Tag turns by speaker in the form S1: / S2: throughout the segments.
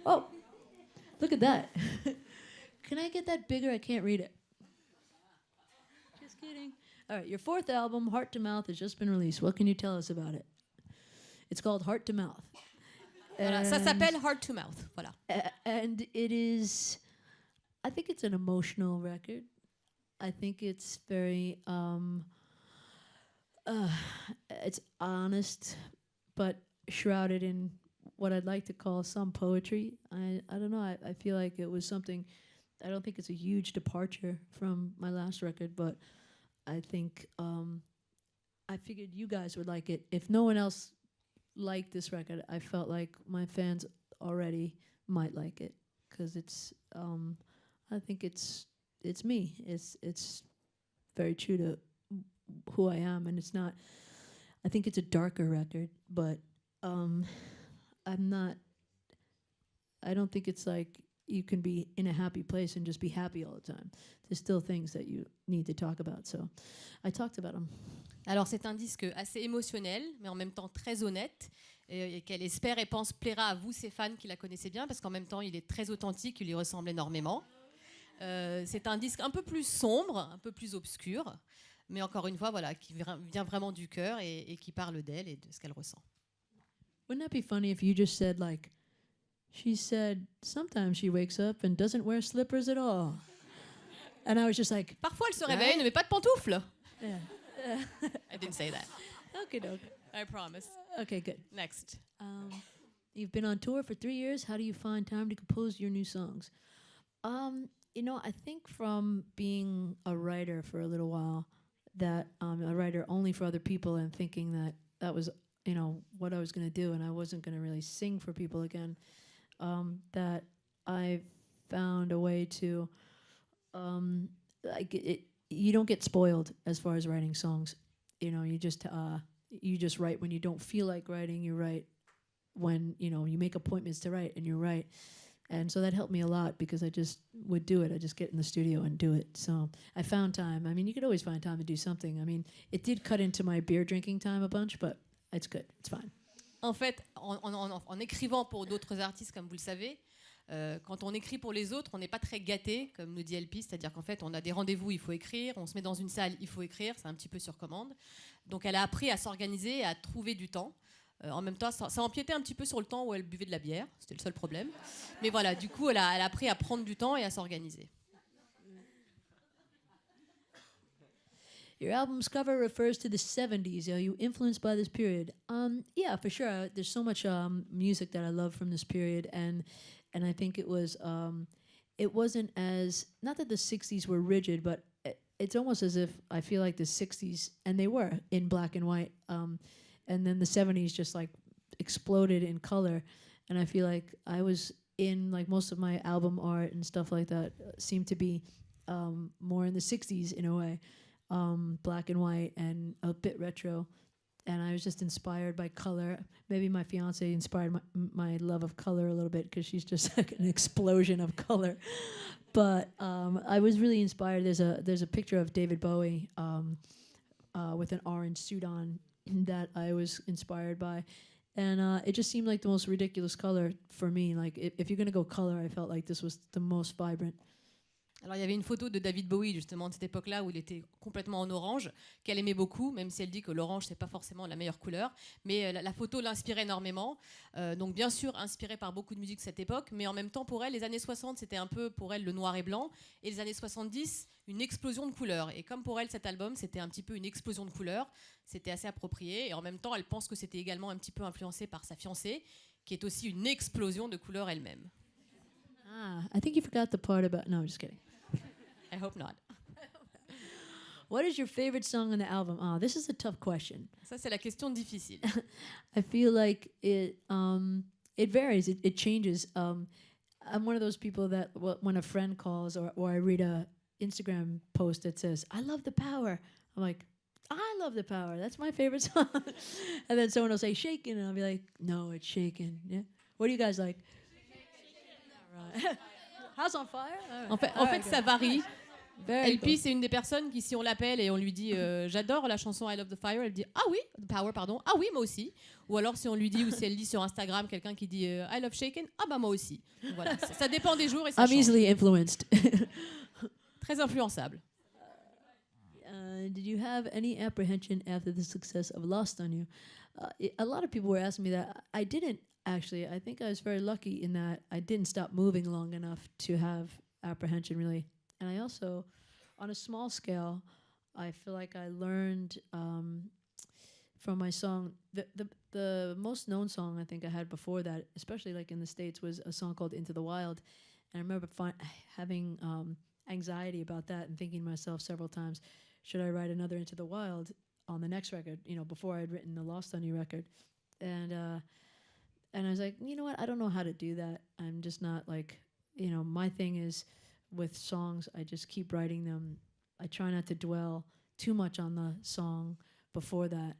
S1: Oh, look at that. Can I get that bigger? I can't read it. Just kidding. All right, your fourth album, Heart to Mouth, has just been released. What can you tell us about it? It's called Heart to Mouth.
S2: Voilà, ça s'appelle Heart to Mouth. Voilà.
S1: And it is, I think it's an emotional record. I think it's very, it's honest, but shrouded in what I'd like to call some poetry. I don't know, I feel like it was something, I don't think it's a huge departure from my last record, but I think I figured you guys would like it. If no one else liked this record, I felt like my fans already might like it, because it's, I think it's me. It's very true to who I am, and it's not, I think it's a darker record, but I don't think it's like you can be in a happy place and just be happy all the time. There's still things that you need to talk about, so I talked about them.
S2: Alors c'est un disque assez émotionnel, mais en même temps très honnête, et qu'elle espère et pense plaira à vous, ses fans qui la connaissez bien, parce qu'en même temps il est très authentique, il lui ressemble énormément. C'est un disque un peu plus sombre, un peu plus obscur, mais encore une fois, voilà, qui vient vraiment du cœur et qui parle d'elle et de ce qu'elle ressent.
S1: Wouldn't that be funny if you just said, like, she said sometimes she wakes up and doesn't wear slippers at all. And I was just like,
S2: parfois elle se réveille, ne met pas de pantoufles.
S1: Yeah.
S2: I didn't say that.
S1: Okay, okay.
S2: I promise.
S1: Okay, good.
S2: Next.
S1: You've been on tour for 3 years. How do you find time to compose your new songs? You know, I think from being a writer for a little while, that a writer only for other people, and thinking that that was, you know, what I was going to do, and I wasn't going to really sing for people again, that I found a way to, you don't get spoiled as far as writing songs. You know, you just write when you don't feel like writing. You write when, you know, you make appointments to write, and you write. And so that helped me a lot, because I just would do it. I just get in the studio and do it. So I found time. I mean, you could always find time to do something. I mean, it did cut into my beer drinking time a bunch, but it's good. It's fine.
S2: En fait, en écrivant pour d'autres artistes, comme vous le savez, quand on écrit pour les autres, on n'est pas très gâté, comme nous dit LP, c'est-à-dire qu'en fait, on a des rendez-vous, il faut écrire, on se met dans une salle, il faut écrire, c'est un petit peu sur commande. Donc elle a appris à s'organiser, à trouver du temps. En même temps, ça empiétait un petit peu sur le temps où elle buvait de la bière, c'était le seul problème. Mais voilà, du coup, elle a appris à prendre du temps et à s'organiser.
S1: Your album's cover refers to the 70s. Are you influenced by this period? Yeah, for sure. There's so much music that I love from this period, and I think it was it wasn't as, not that the 60s were rigid, but it's almost as if I feel like the 60s, and they were in black and white, and then the 70s just like exploded in color, and I feel like I was in, like, most of my album art and stuff like that seemed to be more in the 60s in a way. Black and white and a bit retro, and I was just inspired by color. Maybe my fiance inspired my love of color a little bit, because she's just like an explosion of color. But I was really inspired. There's a picture of David Bowie with an orange suit on that I was inspired by, and it just seemed like the most ridiculous color for me. Like, if you're gonna go color, I felt like this was the most vibrant.
S2: Alors il y avait une photo de David Bowie justement de cette époque-là où il était complètement en orange, qu'elle aimait beaucoup, même si elle dit que l'orange c'est pas forcément la meilleure couleur, mais la photo l'inspirait énormément. Donc bien sûr inspirée par beaucoup de musique de cette époque, mais en même temps pour elle les années 60 c'était un peu pour elle le noir et blanc, et les années 70 une explosion de couleurs. Et comme pour elle cet album c'était un petit peu une explosion de couleurs, c'était assez approprié, et en même temps elle pense que c'était également un petit peu influencé par sa fiancée, qui est aussi une explosion de couleurs elle-même.
S1: I think you forgot the part about... No, I'm just kidding.
S2: I hope not.
S1: What is your favorite song on the album? Oh, this is a tough question.
S2: Ça, c'est la question difficile.
S1: I feel like it varies. It changes. I'm one of those people that when a friend calls or I read a Instagram post that says, I love the power. I'm like, I love the power. That's my favorite song. And then someone will say, Shakin'. And I'll be like, no, it's Shakin'. Yeah. What do you guys like? All right. House on Fire?
S2: En fait, ça varie.
S1: Very cool.
S2: LP, c'est une des personnes qui, si on l'appelle et on lui dit j'adore la chanson I Love the Fire, elle dit ah oui, the Power, pardon, ah oui, moi aussi. Ou alors si on lui dit, ou si elle lit sur Instagram quelqu'un qui dit I Love Shaken, ah bah moi aussi. Donc, voilà, ça dépend des jours et ça
S1: I'm
S2: change.
S1: easily influenced.
S2: Très influençable.
S1: Did you have any apprehension after the success of Lost on You? A lot of people were asking me that. I didn't actually. I think I was very lucky in that I didn't stop moving long enough to have apprehension really. And I also, on a small scale, I feel like I learned from my song. The most known song I think I had before that, especially like in the States, was a song called Into the Wild. And I remember having anxiety about that and thinking to myself several times, should I write another Into the Wild on the next record, you know, before I'd written the Lost on You record. And I was like, you know what, I don't know how to do that. I'm just not like, you know, my thing is with songs, I just keep writing them. I try not to dwell too much on the song before that.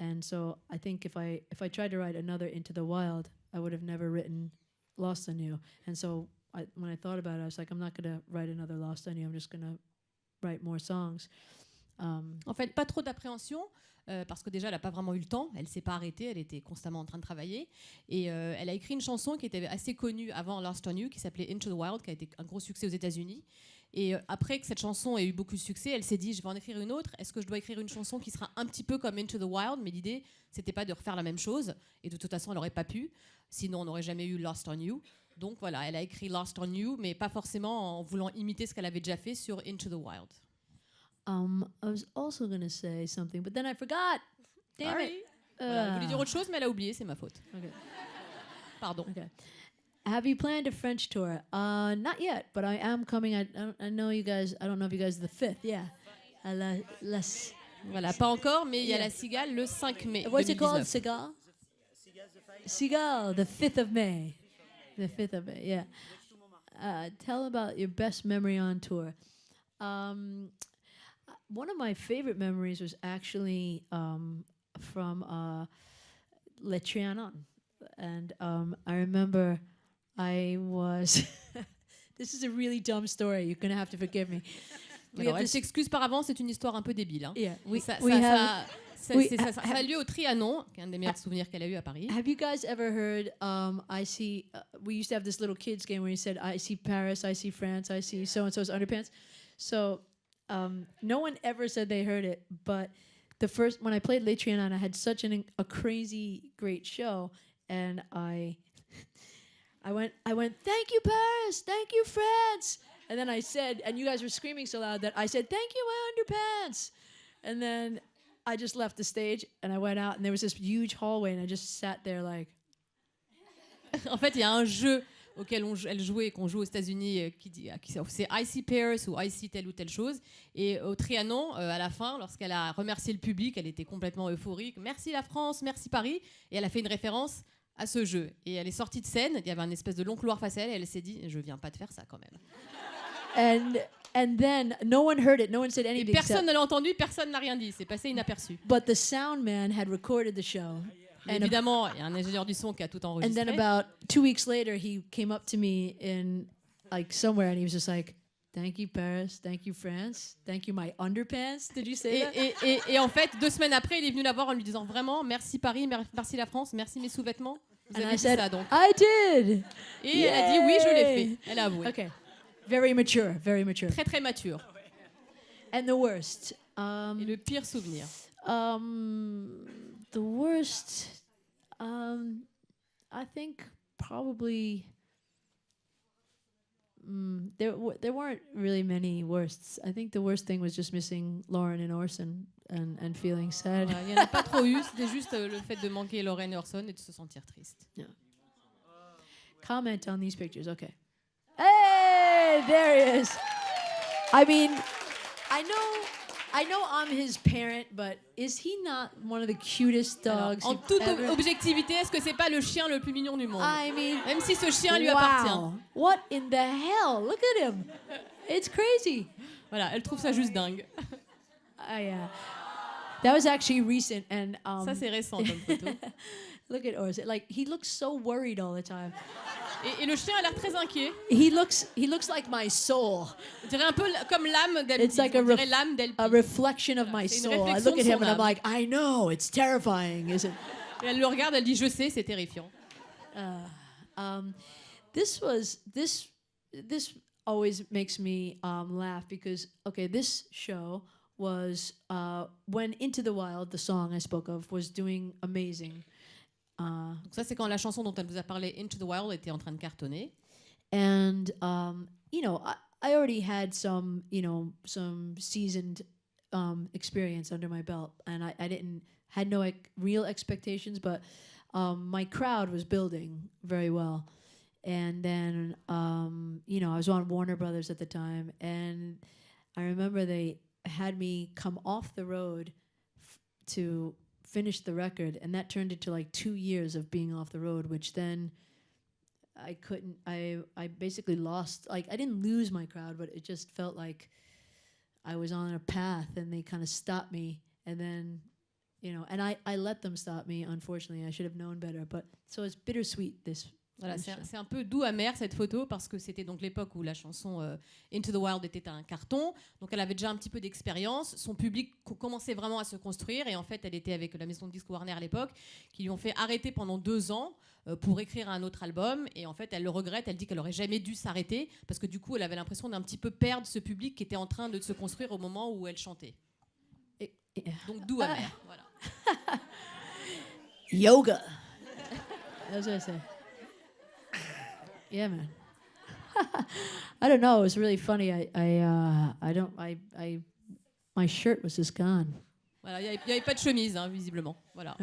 S1: And so I think if I tried to write another Into the Wild, I would have never written Lost on You. And so when I thought about it, I was like, I'm not going to write another Lost on You. I'm just going to write more songs.
S2: En fait, pas trop d'appréhension, parce que déjà, elle n'a pas vraiment eu le temps. Elle ne s'est pas arrêtée, elle était constamment en train de travailler. Et elle a écrit une chanson qui était assez connue avant Lost on You, qui s'appelait Into the Wild, qui a été un gros succès aux États-Unis. Et après que cette chanson ait eu beaucoup de succès, elle s'est dit, je vais en écrire une autre. Est-ce que je dois écrire une chanson qui sera un petit peu comme Into the Wild? Mais l'idée, c'était pas de refaire la même chose. Et de toute façon, elle n'aurait pas pu. Sinon, on n'aurait jamais eu Lost on You. Donc voilà, elle a écrit Lost on You, mais pas forcément en voulant imiter ce qu'elle avait déjà fait sur Into the Wild.
S1: I was also going to say something, but then I forgot. Damn
S2: Sorry.
S1: it.
S2: Voilà, elle voulait dire autre chose, mais elle a oublié, c'est ma faute.
S1: Okay.
S2: Pardon.
S1: Okay. Have you planned a French tour? Not yet, but I am coming. I know you guys. I don't know if you guys are the 5th. Yeah.
S2: Voilà, pas encore, mais il y a la Cigale le 5 mai.
S1: What's
S2: 2019.
S1: it called? Cigale? Cigale, the 5th of May. The 5th of May, yeah. Tell about your best memory on tour. One of my favorite memories was actually from Le Trianon. And I remember I was... This is a really dumb story. You're going to have to forgive me.
S2: Alors, elle s'excuse par avance, c'est une histoire un peu débile. Hein.
S1: Yeah,
S2: ça a lieu au Trianon, qui est un des meilleurs souvenirs qu'elle a eu à Paris.
S1: Have you guys ever heard, I see, we used to have this little kids game where you said, I see Paris, I see France, I see so-and-so's underpants. So no one ever said they heard it, but when I played Les Trianon, I had such a crazy great show, and I went, thank you Paris, thank you France. And then I said, and you guys were screaming so loud that I said, thank you, my underpants. And then I just left the stage and I went out and there was this huge hallway and I just sat there like.
S2: En fait, il y a un jeu auquel elle jouait et qu'on joue aux États-Unis c'est I see Paris ou I see telle ou telle chose. Et au Trianon, à la fin, lorsqu'elle a remercié le public, elle était complètement euphorique. Merci la France, merci Paris. Et elle a fait une référence à ce jeu. Et elle est sortie de scène, il y avait un espèce de long couloir face à elle et elle s'est dit, je viens pas de faire ça quand même.
S1: And then no one heard it. No one said anything.
S2: Et personne ne l'a entendu, personne n'a rien dit. C'est passé inaperçu.
S1: But the sound man had recorded the show.
S2: Mais évidemment, il y a un ingénieur du son qui a tout enregistré.
S1: And then about 2 weeks later, he came up to me in like somewhere, and he was just like, "Thank you Paris, thank you France, thank you my underpants." Did you say that?
S2: Et en fait, 2 semaines après, il est venu la voir en lui disant vraiment merci Paris, merci la France, merci mes sous-vêtements. Vous avez dit ça donc.
S1: I did.
S2: Et Yay! Elle a dit oui, je l'ai fait. Elle a avoué.
S1: Okay. Very mature, very mature.
S2: Très très mature.
S1: And the worst.
S2: Et le pire souvenir.
S1: The worst. I think probably. There weren't really many worsts. I think the worst thing was just missing Lauren and Orson and feeling sad.
S2: Voilà, il n'y en a pas trop eu. C'était juste le fait de manquer Lauren et Orson et de se sentir triste.
S1: Yeah. Comment on these pictures, okay. Hey, there he is. I mean, I know I'm his parent, but is he not one of the cutest dogs?
S2: Alors, en toute objectivité, est-ce que c'est pas le chien le plus mignon du monde?
S1: I mean,
S2: même si ce chien lui
S1: wow.
S2: appartient.
S1: What in the hell? Look at him. It's crazy.
S2: Voilà, elle trouve ça juste dingue.
S1: Yeah. That was actually recent, and
S2: ça c'est récent comme photo.
S1: Look at Urs. Like, he looks so worried all the time.
S2: Et le chien a l'air très inquiet.
S1: He looks like my soul.
S2: On dirait un peu comme l'âme d'Elpi.
S1: It's like a reflection of my soul. I look at him and I'm like, I know, it's terrifying, isn't it?
S2: Et elle le regarde, elle dit, je sais, c'est terrifiant.
S1: This always makes me laugh because, okay, this show was when Into the Wild, the song I spoke of, was doing amazing.
S2: Donc ça, c'est quand la chanson dont elle vous a parlé, Into the Wild, était en train de cartonner.
S1: And, you know, I already had some seasoned experience under my belt, and I had no real expectations, but my crowd was building very well. And then, you know, I was on Warner Brothers at the time, and I remember they had me come off the road to finish the record, and that turned into like 2 years of being off the road, which then I basically lost, like, I didn't lose my crowd, but it just felt like I was on a path, and they kind of stopped me, and then, you know, and I let them stop me, unfortunately. I should have known better, but so it's bittersweet, this.
S2: Voilà, c'est un peu doux amer cette photo parce que c'était donc l'époque où la chanson Into the Wild était un carton. Donc elle avait déjà un petit peu d'expérience. Son public commençait vraiment à se construire et en fait elle était avec la maison de disques Warner à l'époque qui lui ont fait arrêter pendant 2 ans pour écrire un autre album. Et en fait elle le regrette. Elle dit qu'elle aurait jamais dû s'arrêter parce que du coup elle avait l'impression d'un petit peu perdre ce public qui était en train de se construire au moment où elle chantait. Donc doux amer. Voilà.
S1: Yoga. That's what I say. Yeah, man. I don't know. It was really funny. My shirt was just gone.
S2: Voilà, il y avait pas de chemise, hein, visiblement. Voilà.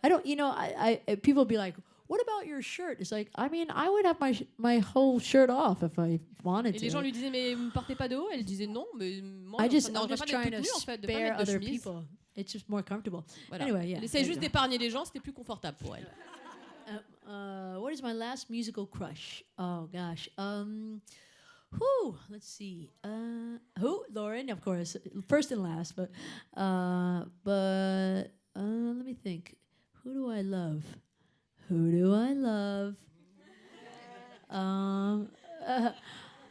S1: I don't. You know, I people be like, "What about your shirt?" It's like, I mean, I would have my whole shirt off if I wanted
S2: to. Et
S1: to.
S2: les gens lui disaient, mais vous ne portez pas de haut? Elle disait non, mais moi,
S1: I'm just
S2: trying to
S1: spare other people. It's just more comfortable.
S2: Voilà.
S1: Anyway, yeah.
S2: Elle essayait juste d'épargner les gens, c'était plus confortable pour elle.
S1: What is my last musical crush? Oh gosh. Let's see. Lauren, of course, first and last. But let me think. Who do I love?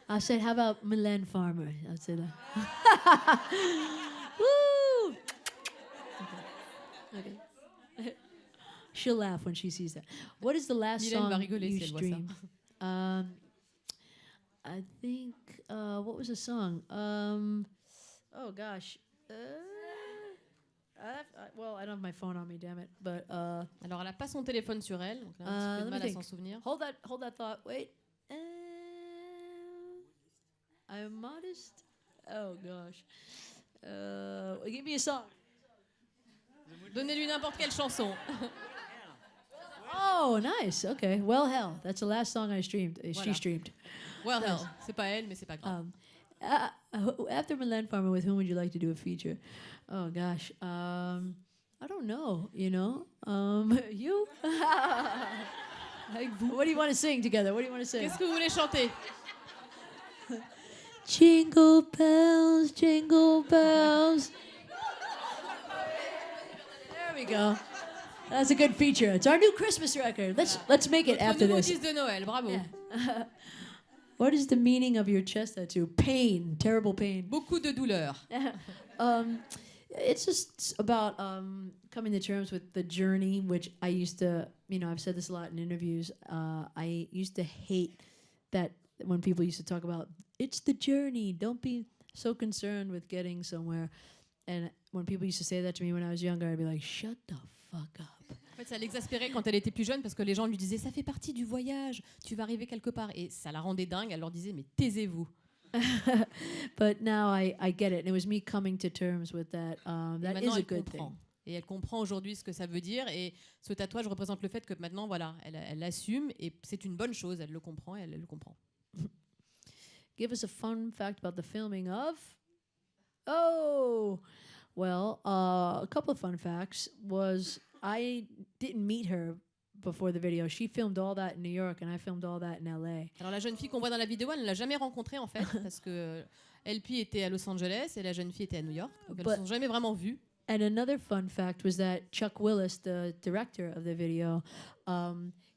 S1: I said, how about Mylène Farmer? I'd say that. Woo! Okay. She'll laugh when she sees that. What is the last
S2: Mylène va
S1: song
S2: rigoler
S1: you
S2: si elle voit ça.
S1: streamed? I think, what was the song? Oh gosh. Well, I don't have my phone on me, damn it. But
S2: alors, elle n'a pas son téléphone sur elle, donc elle a un petit peu de mal à s'en souvenir.
S1: Hold that thought. Wait. I'm modest. Oh gosh. Give me a song.
S2: Donnez-lui n'importe quelle chanson.
S1: Oh, nice. Okay. Well, hell. That's the last song I streamed.
S2: Voilà.
S1: She streamed.
S2: Well, hell. C'est pas elle, mais c'est pas grave.
S1: After Mylène Farmer, with whom would you like to do a feature? Oh, gosh. I don't know, you know. You? What do you want to sing together? What do you want to sing?
S2: Qu'est-ce que vous voulez chanter?
S1: Jingle bells, jingle bells. There we go. That's a good feature. It's our new Christmas record. Let's make it after this.
S2: Nouveau disque de Noël, bravo.
S1: Yeah. What is the meaning of your chest tattoo? Pain, terrible pain.
S2: Beaucoup de douleur.
S1: It's just about coming to terms with the journey, which I used to, you know, I've said this a lot in interviews. I used to hate that when people used to talk about, it's the journey, don't be so concerned with getting somewhere. And when people used to say that to me when I was younger, I'd be like, shut the fuck up.
S2: En fait, ça l'exaspérait quand elle était plus jeune parce que les gens lui disaient, ça fait partie du voyage, tu vas arriver quelque part. Et ça la rendait dingue, elle leur disait, mais taisez-vous.
S1: But now I get it. And it was me coming to terms with that. That is a good thing.
S2: Et elle comprend aujourd'hui ce que ça veut dire. Et ce tatouage représente le fait que maintenant, voilà, elle l'assume et c'est une bonne chose. Elle le comprend et elle le comprend.
S1: Give us a fun fact about the filming of... Oh! Well, a couple of fun facts was I didn't meet her before the video. She filmed all that in New York and I filmed all that in LA.
S2: Alors la jeune fille qu'on voit dans la vidéo, elle ne l'a jamais rencontrée en fait parce que Elpi était à Los Angeles et la jeune fille était à New York. Donc elles ne se sont jamais vraiment vues.
S1: And another fun fact was that Chuck Willis, the director of the video,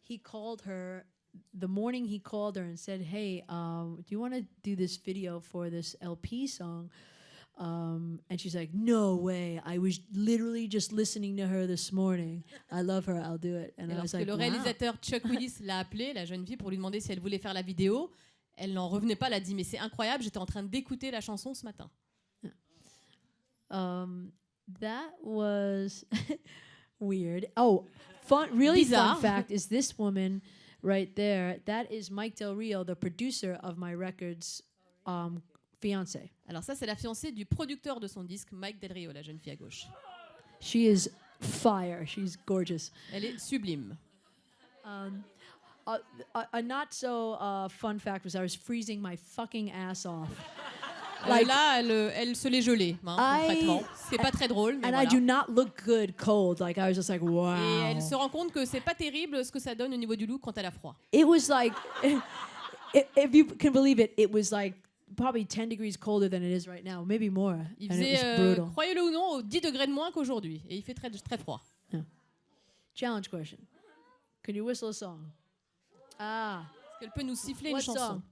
S1: he called her the morning he called her and said, "Hey, do you want to do this video for this LP song?" And she's like, "No way! I was literally just listening to her this morning. I love her. I'll do it." And I was like,
S2: le réalisateur Chuck Willis l'a appelée, la jeune fille, pour lui demander si elle voulait faire la vidéo, elle n'en revenait pas. Elle a dit, mais c'est incroyable, j'étais en train d'écouter la chanson ce matin.
S1: That was weird. Oh, really
S2: Bizarre.
S1: fun fact is this woman right there. That is Mike Del Rio, the producer of my record's fiancé.
S2: Alors ça, c'est la fiancée du producteur de son disque, Mike Del Rio, la jeune fille à gauche.
S1: She is fire. She's gorgeous.
S2: Elle est sublime.
S1: A not so fun fact was I was freezing my fucking ass off.
S2: Là, elle se l'est gelée, concrètement. C'est pas très drôle, mais
S1: and
S2: voilà.
S1: I do not look good cold. Like I was just like, wow.
S2: Et elle se rend compte que c'est pas terrible ce que ça donne au niveau du look quand elle a froid.
S1: It was like, if you can believe it, it was like probably 10 degrees colder than it is right now, maybe more.
S2: Il
S1: And it was
S2: faisait,
S1: brutal.
S2: croyez-le ou non, 10 degrés de moins qu'aujourd'hui. Et il fait très, très froid.
S1: Yeah. Challenge question. Can you whistle a song? Ah.
S2: Est-ce qu'elle peut nous siffler
S1: What
S2: une chanson?
S1: song?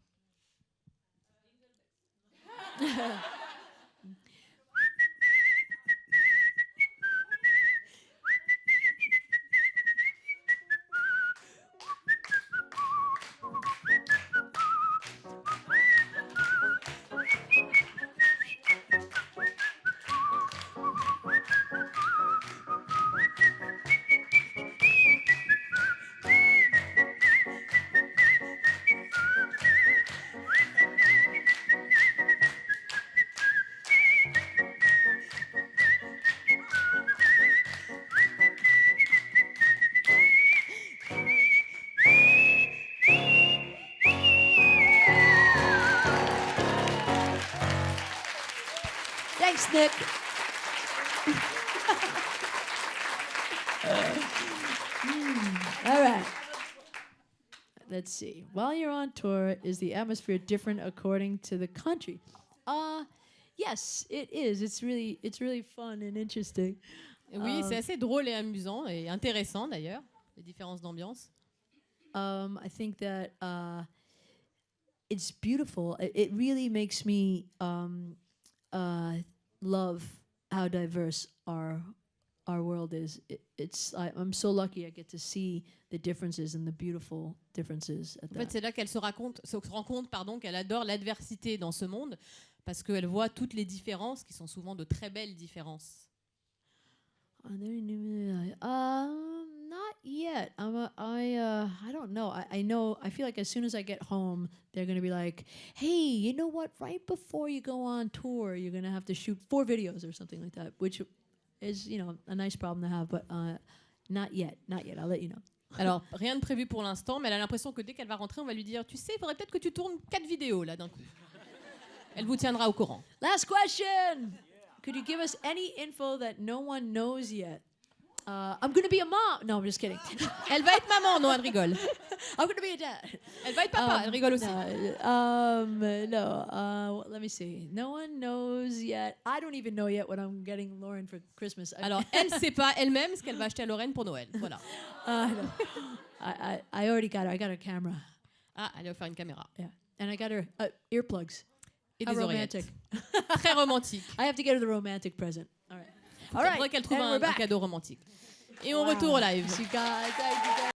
S1: Thanks, Nick. All right. Let's see. While you're on tour, is the atmosphere different according to the country? Yes, it is. It's really fun and interesting.
S2: Oui, c'est assez drôle et amusant et intéressant d'ailleurs, les différences d'ambiance.
S1: I think that it's beautiful. It really makes me love how diverse our world is. I'm so lucky I get to see the differences and the beautiful differences at
S2: En fait,
S1: that.
S2: c'est là qu'elle se rend compte qu'elle adore l'adversité dans ce monde parce qu'elle voit toutes les différences qui sont souvent de très belles différences.
S1: Not yet. I don't know. I know. I feel like as soon as I get home, they're gonna be like, "Hey, you know what? Right before you go on tour, you're gonna have to shoot 4 videos or something like that," which is, a nice problem to have. But not yet. Not yet. I'll let you know.
S2: Alors, rien de prévu pour l'instant, mais elle a l'impression que dès qu'elle va rentrer, on va lui dire, tu sais, il faudrait peut-être que tu tournes 4 vidéos là d'un coup. Elle vous tiendra au courant.
S1: Last question. Could you give us any info that no one knows yet? I'm going to be a mom. No, I'm just kidding.
S2: Elle va être maman, non, elle rigole.
S1: I'm going to be a dad.
S2: Elle va être papa, elle rigole aussi.
S1: No. Let me see. No one knows yet. I don't even know yet what I'm getting Lauren for Christmas.
S2: Alors, elle ne sait pas elle-même ce qu'elle va acheter à Lorraine pour Noël. Voilà.
S1: No. I already got her. I got her camera.
S2: Ah, elle va faire une caméra.
S1: Yeah. And I got her earplugs.
S2: Et
S1: How
S2: des
S1: romantic.
S2: oreillettes. Très romantique.
S1: I have to get her the romantic present. All right.
S2: Il faudrait qu'elle trouve un cadeau romantique. Et on retourne au live.
S1: You guys, thank you guys.